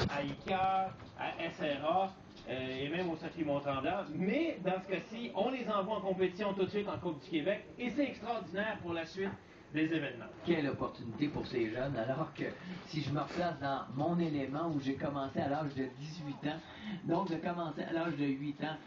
à ICA, à SRA et même au Sophie Mont-Tremblant. Mais dans ce cas-ci, on les envoie en compétition tout de suite en Coupe du Québec et c'est extraordinaire pour la suite des événements. Quelle opportunité pour ces jeunes, alors que si je me replace dans mon élément où j'ai commencé à l'âge de 18 ans, donc de commencer à l'âge de 8 ans,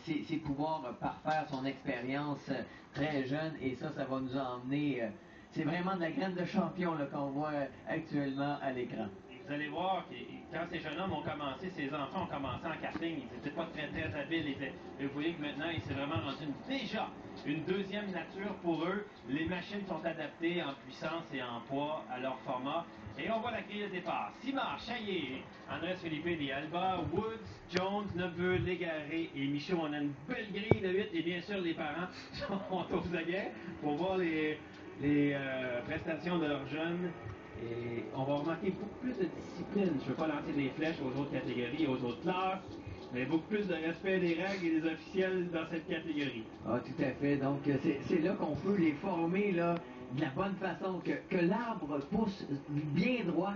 c'est pouvoir parfaire son expérience très jeune et ça va nous emmener, c'est vraiment de la graine de champion qu'on voit actuellement à l'écran. Vous allez voir que quand ces jeunes hommes ont commencé, ces enfants ont commencé en karting, ils n'étaient pas très habiles. Et vous voyez que maintenant, il s'est vraiment rendu déjà une deuxième nature pour eux. Les machines sont adaptées en puissance et en poids à leur format. Et on voit la grille de départ. Simard, Chaillé, Andrés Felipe de Alba, Woods, Jones, Neveu, Légaré et Michaud. On a une belle grille de 8 et bien sûr les parents sont aux aguets pour voir les prestations de leurs jeunes. Et on va remarquer beaucoup plus de discipline. Je ne veux pas lancer des flèches aux autres catégories et aux autres classes, mais beaucoup plus de respect des règles et des officiels dans cette catégorie. Ah, tout à fait. Donc, c'est là qu'on peut les former là, de la bonne façon, que l'arbre pousse bien droit.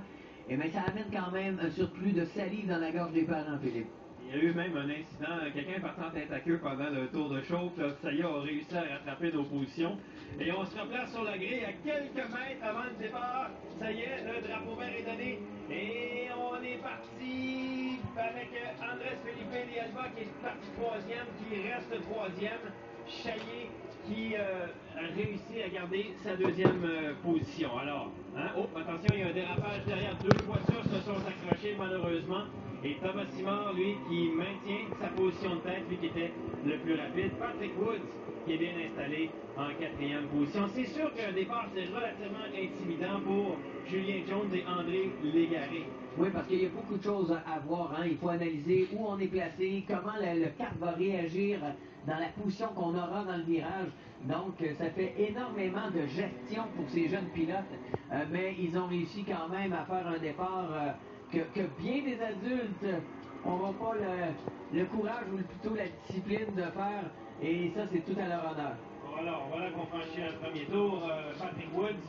Et bien, ça amène quand même un surplus de salive dans la gorge des parents, Philippe. Il y a eu même un incident, quelqu'un partant en tête à queue pendant le tour de chauffe, ça y est, a réussi à rattraper nos positions. Et on se replace sur la grille à quelques mètres avant le départ. Ça y est, le drapeau vert est donné. Et on est parti avec Andrés Felipe de Alba qui est parti troisième, qui reste troisième. Chaillé qui a réussi à garder sa deuxième position. Alors, attention, il y a un dérapage derrière. Deux voitures se sont accrochées malheureusement. Et Thomas Simard, lui, qui maintient sa position de tête, lui qui était le plus rapide. Patrick Woods, qui est bien installé en quatrième position. C'est sûr qu'un départ, c'est relativement intimidant pour Julien Jones et André Légaré. Oui, parce qu'il y a beaucoup de choses à voir. Il faut analyser où on est placé, comment le kart va réagir dans la position qu'on aura dans le virage. Donc, ça fait énormément de gestion pour ces jeunes pilotes, mais ils ont réussi quand même à faire un départ que bien des adultes n'auront pas le courage ou plutôt la discipline de faire, et ça, c'est tout à leur honneur. Voilà qu'on franchit un premier tour. Patrick Woods,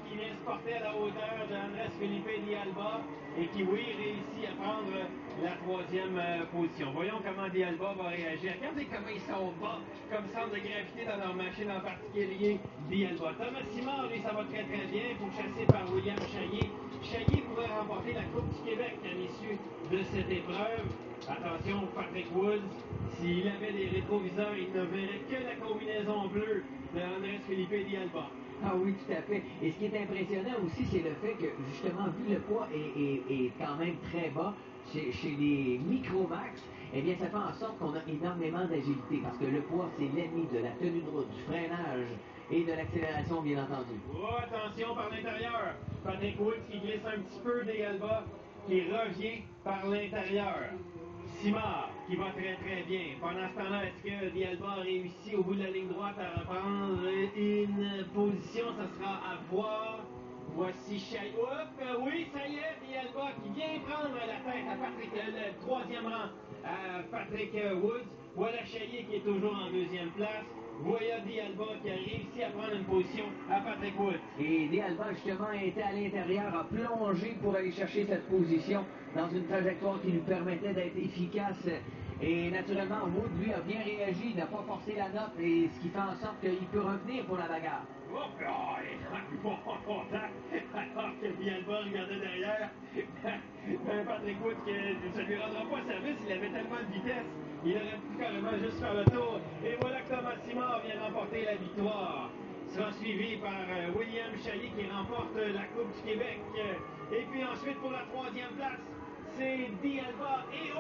qui vient se porter à la hauteur d'Andrés Felipe de Alba et qui, oui, réussit à prendre la troisième position. Voyons comment de Alba va réagir. Regardez comment ils sont bas comme centre de gravité dans leur machine, en particulier de Alba. Thomas Simard, lui, ça va très bien, pourchassé par William Chaillé. Chaillé pourrait remporter la Coupe du Québec à l'issue de cette épreuve. Attention, Patrick Woods, s'il avait des rétroviseurs, il ne verrait que la combinaison bleue de Andrés Felipe de Alba. Ah oui, tout à fait. Et ce qui est impressionnant aussi, c'est le fait que, justement, vu le poids est quand même très bas chez les Micromax, eh bien, ça fait en sorte qu'on a énormément d'agilité, parce que le poids, c'est l'ennemi de la tenue de route, du freinage et de l'accélération, bien entendu. Oh, attention par l'intérieur. Patrick Woods qui glisse un petit peu des Alba, qui revient par l'intérieur. Simard qui va très bien. Pendant ce temps-là, est-ce que Di Alba a réussi au bout de la ligne droite à reprendre une position? Ça sera à voir. Voici Chaillé. Oui, ça y est, Di Alba qui vient prendre la tête à Patrick, le troisième rang à Patrick Woods. Voilà Chaillé qui est toujours en deuxième place. Voilà Di Alba qui a réussi à prendre une position à Patrick Woods. Et Di Alba, justement, était à l'intérieur, a plongé pour aller chercher cette position dans une trajectoire qui lui permettait d'être efficace. Et naturellement, Wood, lui, a bien réagi, n'a pas forcé la note, et ce qui fait en sorte qu'il peut revenir pour la bagarre. Bon contact, alors que Di Alba regardait derrière. Patrick Woods, ça ne lui rendra pas service, il avait tellement de vitesse. Il aurait pu carrément juste faire le tour. Et voilà que Thomas Simard vient remporter la victoire. Sera suivi par William Chaillé qui remporte la Coupe du Québec. Et puis ensuite, pour la troisième place, c'est Di Alba. Et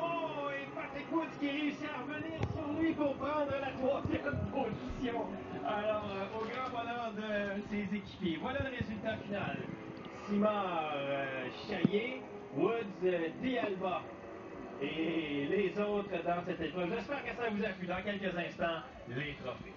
Patrick Woods qui réussit à revenir sur lui pour prendre la troisième position. Alors, au grand bonheur de ses équipiers. Voilà le résultat final. Simard, Chaillé, Woods, Di Alba. Et les autres dans cette épreuve. J'espère que ça vous a plu. Dans quelques instants, les trophées.